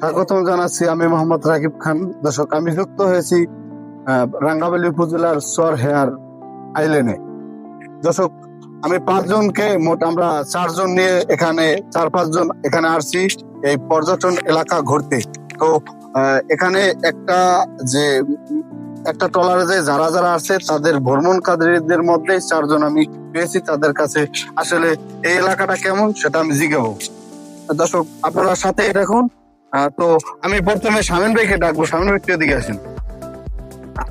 স্বাগতম জানাচ্ছি। আমি মোহাম্মদ রাকিব খান। দর্শক, আমি যুক্ত হয়েছি রাঙ্গামালী উপজেলার চর হেয়ার আইল্যান্ডে। দর্শক, আমি আমরা 4 জন নিয়ে এখানে 4-5 জন এখানে আসছি এই পর্যটন এলাকা ঘুরতে। তো এখানে একটা ট্রলারে যে যারা আছে তাদের ভ্রমণকারীদের মধ্যে 4 জন আমি পেয়েছি। তাদের কাছে আসলে এই এলাকাটা কেমন সেটা আমি জিজ্ঞাসা। দর্শক, আপনারা সাথে দেখুন। তো আমি প্রথমে শামীম ভাইকে ডাকবো। শামীম ভাই, এদিকে আসেন।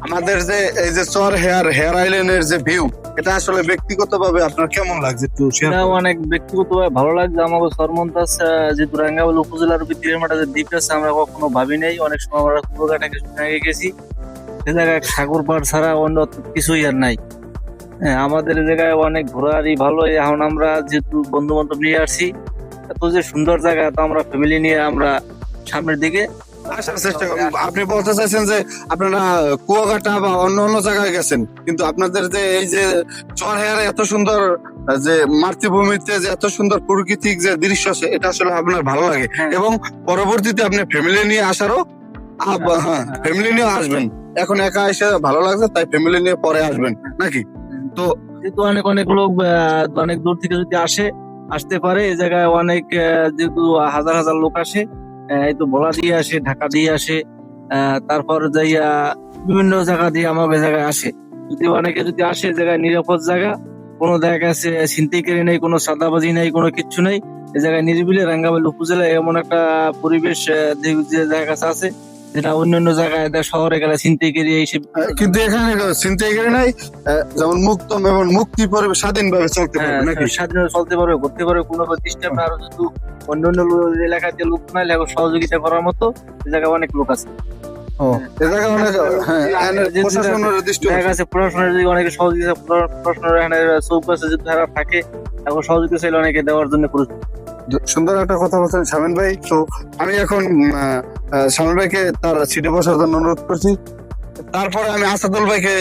আমাদের যে এই যে চর হেয়ার আইল্যান্ডের যে ভিউ, এটা আসলে ব্যক্তিগতভাবে আপনার কেমন লাগছে একটু শেয়ার করুন। অনেক ব্যক্তিগতভাবে ভালো লাগছে আমাকে। সরমন্তাজ যেহেতু রাঙ্গামালী উপজেলার ভিতরে মাঠে যে দ্বীপ আছে, আমরা কখনো ভাবি নাই। অনেক সময় আমরা কুয়াকাটাকে আগে গেছি, সে জায়গায় সাগর পাড় ছাড়া অন্য কিছুই আর নাই। হ্যাঁ, আমাদের এই জায়গায় অনেক ঘোরারই ভালো। এখন আমরা যেহেতু বন্ধু বান্ধব নিয়ে আসছি, এত যে সুন্দর জায়গা, তো আমরা ফ্যামিলি নিয়ে আমরা সামনের দিকে আসার চেষ্টা করুন। আপনি বলতে চাইছেন যে আপনারা কুয়াকাটা বা অন্য জায়গায় গেছেন, কিন্তু আপনাদের যে এই যে চর হেয়ারে এত সুন্দর যে মাতৃভূমিতে যে এত সুন্দর প্রাকৃতিক যে দৃশ্য আছে, এটা আসলে আপনার ভালো লাগে। হ্যাঁ। এবং পরবর্তীতে আপনি ফ্যামিলি নিয়ে আসারও ফ্যামিলি নিয়ে আসবেন। এখন একা এসে ভালো লাগছে, তাই ফ্যামিলি নিয়ে পরে আসবেন নাকি? তো যেহেতু অনেক অনেক লোক অনেক দূর থেকে যদি আসতে পারে, এই জায়গায় অনেক যেহেতু হাজার হাজার লোক আসে, এই তো ভোলা দিয়ে আসে, ঢাকা দিয়ে আসে, তারপর যাইয়া বিভিন্ন জায়গা দিয়ে আমাদের জায়গায় আসে। যদি অনেকে যদি আসে, জায়গায় নিরাপদ জায়গা, কোনো জায়গায় আছে ছিনতাইকারী নেই, কোনো সাদাবাজি নেই, কোনো কিচ্ছু নেই। এই জায়গায় নিরিবিলি রাঙ্গামালী উপজেলায় এমন একটা পরিবেশ যে জায়গা আছে, যেটা অন্যান্য জায়গায় শহরে গেলে ছিনতাইকারী এইসব। কিন্তু এখানে ছিনতাইকারী নাই, যেমন মুক্ত এবং মুক্তি পরিবেশ, স্বাধীনভাবে চলতে পারবে নাকি? স্বাধীনভাবে চলতে পারবে, ঘুরতে পারবে, কোনো ডিস্টার্ব না। আর যেহেতু অন্যান্য এলাকাতে লোক নাই, সহযোগিতা করার মতো এই জায়গায় অনেক লোক আছে। প্রশাসনের যদি অনেকে সহযোগিতা, প্রশাসনের এখানে চৌক আছে, যদি তারা থাকে, এখন সহযোগিতা চাইলে অনেকে দেওয়ার জন্য প্রস্তুত। সুন্দর একটা কথা বলছেন শামীম ভাই। তো আমি এখন শামীম ভাইকে তার সিটে বসার জন্য অনুরোধ করছি। তারপরে আমি আসাদুল ভাইকে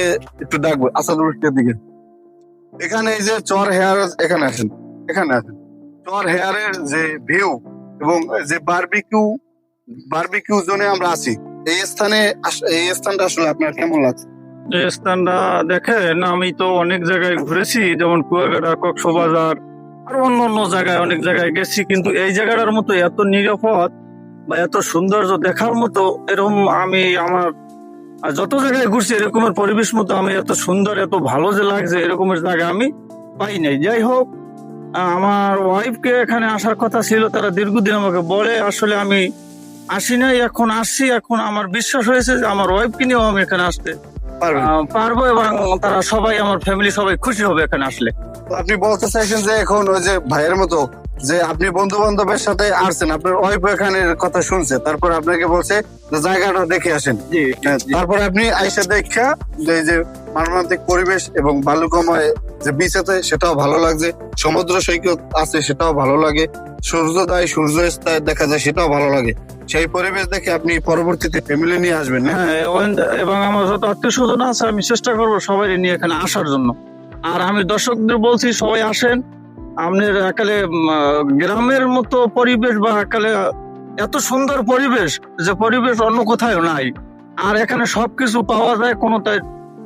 একটু ডাকবো। আসাদুল ভাইয়ের দিকে। এখানে এই যে চর হেয়ার, এখানে আসেন। চর হেয়ারের যে ভিউ এবং যে বারবিকিউ জোনে আমরা আছি, এই স্থানটা আসলে আপনার কেমন লাগছে? এই স্থানটা দেখেন, আমি তো অনেক জায়গায় ঘুরেছি, যেমন কুয়াকাটা, কক্সবাজার, আর অন্য জায়গায় অনেক জায়গায় গেছি, কিন্তু এই জায়গাটার মতো এত নিরাপদ বা এত সৌন্দর্য দেখার মতো এরকম আমি আমার যত জায়গায় ঘুরছি এরকমের পরিবেশ মতো আমি এত সুন্দর, এত ভালো যে লাগছে, এরকমের জায়গা আমি পাই নাই। যাই হোক, আমার ওয়াইফকে এখানে আসার কথা ছিল, তারা দীর্ঘদিন আমাকে বলে, আসলে আমি আসি নাই, এখন আসছি। এখন আমার বিশ্বাস হয়েছে যে আমার ওয়াইফকে নিয়েও আমি এখানে আসতে পারবো, এবং তারা সবাই, আমার ফ্যামিলি সবাই খুশি হবে এখানে আসলে। আপনি বলতে চাইছেন যে এখন ওই যে ভাইয়ের মতো যে আপনি বন্ধু বান্ধবের সাথে আসছেন, আপনার ওয়াইফ এখানে কথা শুনছে, তারপর আপনাকে বলছে যে জায়গাটা দেখে আসেন। তারপর আপনি আইসা দেখা যে মর্মান্তিক পরিবেশ এবং বালুকাময় যে বিচ আছে সেটাও ভালো লাগছে, সমুদ্র সৈকত আছে সেটাও ভালো লাগে, সূর্যোদয় সূর্যাস্ত দেখা যায় সেটাও ভালো লাগে। সেই পরিবেশ দেখে আপনি পরবর্তীতে ফ্যামিলি নিয়ে আসবেন না? হ্যাঁ, এবং আমার যত আত্মীয় স্বজন আছে আমি চেষ্টা করবো সবাই নিয়ে এখানে আসার জন্য। আর আমি দর্শকদের বলছি, সবাই আসেন। আপনার একালে গ্রামের মতো পরিবেশ, বা একালে এত সুন্দর পরিবেশ, যে পরিবেশ অন্য কোথাও নাই। আর এখানে সবকিছু পাওয়া যায়, কোনো তাই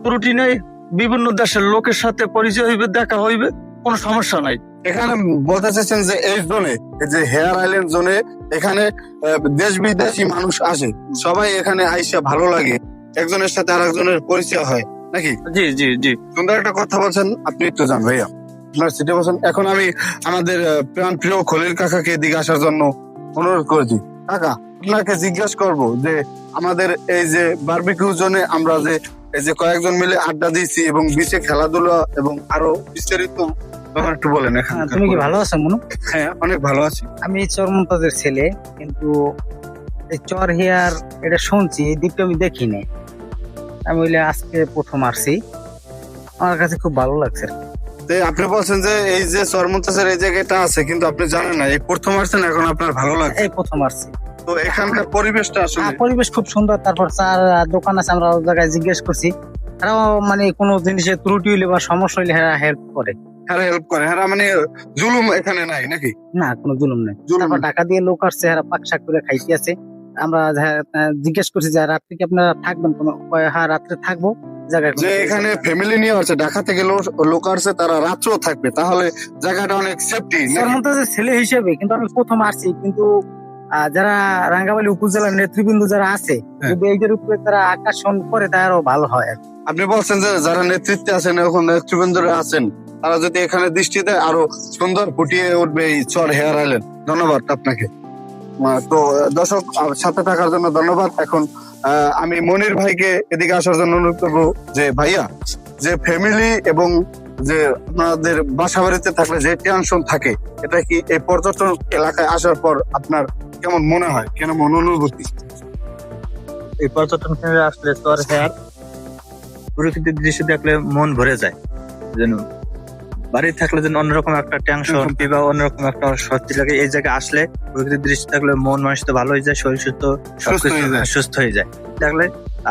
ত্রুটি নেই। বিভিন্ন দেশের লোকের সাথে পরিচয় হইবে, দেখা হইবে, কোনো সমস্যা নাই। এখানে বলতে চাইছেন যে এই জোনে, যে হেয়ার আইল্যান্ড জোনে, এখানে দেশ বিদেশি মানুষ আসে, সবাই এখানে আইসা ভালো লাগে, একজনের সাথে আর একজনের পরিচয় হয় নাকি? জি জি জি, সুন্দর একটা কথা বলছেন। আপনি একটু যান ভাইয়া, আপনার সিটে বসেন। এখন আমি আমাদের প্রাণ প্রিয় খলিল কাকাকে এদিকে আসার জন্য অনুরোধ করেছি। কাকা, আপনাকে জিজ্ঞাসা করব যে আমাদের এই যে বারবিকিউ জোনে আমরা যে এই যে কয়েকজন মিলে আড্ডা দিয়েছি এবং বিচে খেলাধুলা এবং আরো বিস্তারিত ব্যাপার একটু বলেন। তুমি কি ভালো আছো মনু? হ্যাঁ, অনেক ভালো আছি। আমি চরমন্তাজের ছেলে, কিন্তু এই চর হেয়ার এটা শুনছি, এই দ্বীপটা আমি দেখি নাই। আমি আজকে প্রথম আসছি, আমার কাছে খুব ভালো লাগছে। আপনি বলছেন যে এই যে চরমন্তাজের এই জায়গাটা আছে, কিন্তু আপনি জানেন না, এই প্রথম আসছেন, এখন আপনার ভালো লাগছে? এই প্রথম আসছি। তো এখানকার পরিবেশটা আসলে পরিবেশ খুব সুন্দর। তারপর চার দোকান আছে, আমরা ওই জায়গায় জিজ্ঞেস করছি, তারাও মানে কোনো জিনিসের ত্রুটি হইলে বা সমস্যা হইলে হেল্প করে। মানে জুলুম এখানে নাই নাকি? না, কোনো জুলুম নেই। তারপর টাকা দিয়ে লোক আসছে, পাক শাক করে খাইতে আছে, আমরা জিজ্ঞেস করছি যে রাত্রে কি আপনারা থাকবেন কোনো, হ্যাঁ রাত্রে থাকবো জায়গায় যে এখানে ফ্যামিলি নিয়ে আছে, ঢাকা থেকে লোক আসছে, তারা রাত্রেও থাকবে, তাহলে জায়গাটা অনেক সেফটি। যে ছেলে হিসেবে কিন্তু আমি প্রথম আসছি, কিন্তু যারা রাঙ্গামালী উপজেলার নেতৃবৃন্দ যারা আছে যদি এইটার উপরে তারা আকর্ষণ করে তাই আরো ভালো হয় আর কি। আপনি বলছেন যে যারা নেতৃত্বে আছেন, এখন নেতৃবৃন্দরা আছেন, তারা যদি এখানে দৃষ্টি দেয় আরো সুন্দর ফুটিয়ে উঠবে এই চর হেয়ার আইল্যান্ড। ধন্যবাদ আপনাকে। তো দর্শক, সাথে থাকার জন্য ধন্যবাদ। এখন আমি মনির ভাইকে এদিকে আসার জন্য অনুরোধ করবো যে ভাইয়া, যে ফ্যামিলি এবং যে আপনাদের বাসা বাড়িতে থাকলে যে টেনশন থাকে, এটা কি এই পর্যটন এলাকায় আসার পর আপনার কেমন মনে হয়, কেমন অনুভূতি? এই পর্যটন কেন্দ্রে আসলে চর হেয়ার প্রকৃতির দৃশ্য দেখলে মন ভরে যায়। যেন বাড়ি থাকলে যেন অন্যরকম একটা টেনশন কিংবা অন্যরকম একটা স্বস্তি লাগে, এই জায়গায় আসলে প্রকৃতির দৃশ্য থাকলে মন মানুষ তো ভালো হয়ে যায়, শরীর সুস্থ হয়ে যায় দেখলে।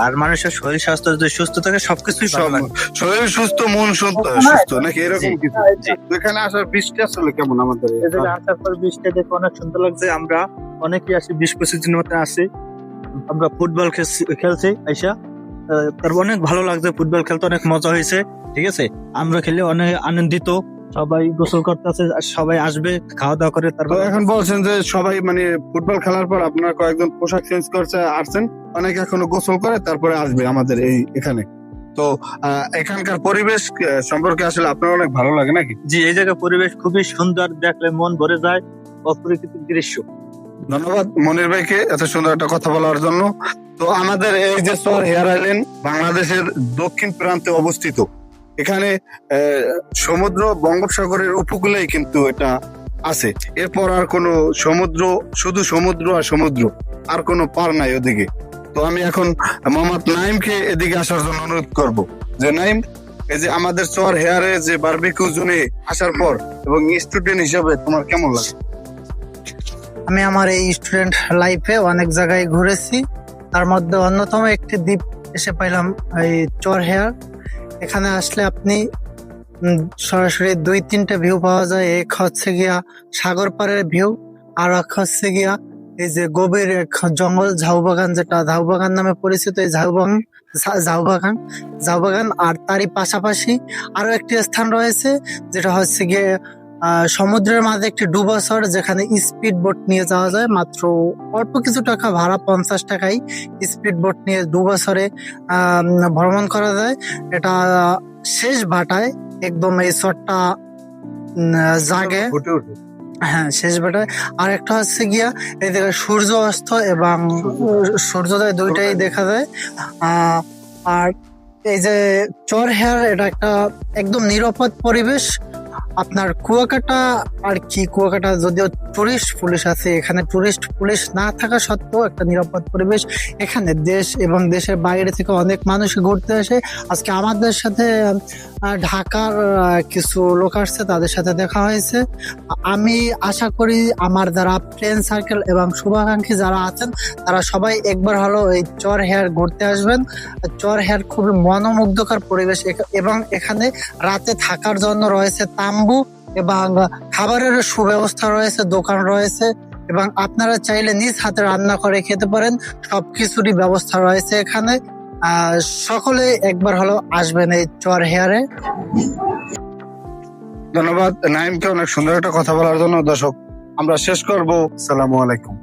আর মানুষের শরীর স্বাস্থ্য যদি সুস্থ থাকে সবকিছুই ভালো লাগে। শরীর সুস্থ, মন সুস্থ নাকি এরকম কিছু? এখানে আসার বৃষ্টি আসলে কেমন আমাদের? এই জায়গায় আসার পর বৃষ্টি দেখে অনেক সুন্দর লাগছে। আমরা অনেকেই আসি, 20-25 দিনের মতো আসি। আমরা ফুটবল খেলছি আইসা, তারপর অনেক ভালো লাগছে। ফুটবল খেলতে অনেক মজা হয়েছে, ঠিক আছে। আমরা খেলে অনেক আনন্দিত, সবাই গোসল করতে আছে, সবাই আসবে খাওয়া দাওয়া করে। তারপর এখন বলছেন যে সবাই মানে ফুটবল খেলার পর আপনারা কয়েকজন পোশাক চেঞ্জ করছে আসছেন, অনেকে এখনো গোসল করে তারপরে আসবে আমাদের এই এখানে। তো এখানকার পরিবেশ সম্পর্কে আসলে আপনার অনেক ভালো লাগে নাকি? জি, এই জায়গার পরিবেশ খুবই সুন্দর, দেখলে মন ভরে যায়, অপ্রকৃতিক দৃশ্য। ধন্যবাদ মনির ভাইকে এত সুন্দর একটা কথা বলার জন্য। তো আমাদের এই যে চর হেয়ার আইল্যান্ড বাংলাদেশের দক্ষিণ প্রান্তে অবস্থিত। এখানে সমুদ্র, বঙ্গোপসাগরের উপকূলেই কিন্তু এটা আছে। এরপর আর কোনো সমুদ্র, শুধু সমুদ্র আর সমুদ্র, আর কোনো পার নাই ওদিকে। তো আমি এখন মোহাম্মদ নাইমকে এদিকে আসার জন্য অনুরোধ করব যে নাইম, এই যে আমাদের চর হেয়ারে যে বারবিকিউ জোনে আসার পর এবং স্টুডেন্ট হিসেবে তোমার কেমন লাগে? আমি আমার এই স্টুডেন্ট লাইফে অনেক জায়গায় ঘুরেছি, তার মধ্যে অন্যতম একটি দ্বীপ এসে পাইলাম এই চর হেয়ার। এখানে আসলে আপনি সরাসরি 2-3টে ভিউ পাওয়া যায়। এক হচ্ছে গিয়া সাগর পাড়ের ভিউ, আর এক হচ্ছে গিয়া এই যে গভীর এক জঙ্গল, ঝাউবাগান, যেটা ঝাউবাগান নামে পরিচিত। এই ঝাউবাগান আর তারই পাশাপাশি আরো একটি স্থান রয়েছে, যেটা হচ্ছে গিয়ে সমুদ্রের মাঝে একটি ডুবাসর, যেখানে স্পিড বোট নিয়ে যাওয়া যায়। মাত্র অল্প কিছু টাকা ভাড়া, 50 টাকায় স্পিড বোট নিয়ে ডুবাসরে ভ্রমণ করা যায়। এটা শেষ ভাটায় একদম এই চরটা জাগে, হ্যাঁ শেষ ভাটায়। আর একটা হচ্ছে গিয়া এই জায়গায় সূর্য অস্ত এবং সূর্যোদয় দুইটাই দেখা যায়। আর এই যে চর হেয়ার, এটা একটা একদম নিরাপদ পরিবেশ। আপনার কুয়াকাটা আর কি, কুয়াকাটা যদিও টুরিস্ট পুলিশ আছে, এখানে টুরিস্ট পুলিশ না থাকা সত্ত্বেও একটা নিরাপদ পরিবেশ। এখানে দেশ এবং দেশের বাইরে থেকে অনেক মানুষ ঘুরতে আসে। আজকে আমাদের সাথে ঢাকার কিছু লোক আসছে, তাদের সাথে দেখা হয়েছে। আমি আশা করি আমার যারা ফ্রেন্ড সার্কেল এবং শুভাকাঙ্ক্ষী যারা আছেন, তারা সবাই একবার হলো এই চর হেয়ার ঘুরতে আসবেন। চর হেয়ার খুবই মনোমুগ্ধকর পরিবেশ, এবং এখানে রাতে থাকার জন্য রয়েছে তাম্বু এবং খাবারের সুব্যবস্থা রয়েছে, দোকান রয়েছে, এবং আপনারা চাইলে নিজ হাতে রান্না করে খেতে পারেন। সবকিছুরই ব্যবস্থা রয়েছে এখানে। সকলে একবার হলো আসবেন এই চর হেয়ারে। ধন্যবাদ নাইমকে অনেক সুন্দর একটা কথা বলার জন্য। দর্শক, আমরা শেষ করবো। আসসালামু আলাইকুম।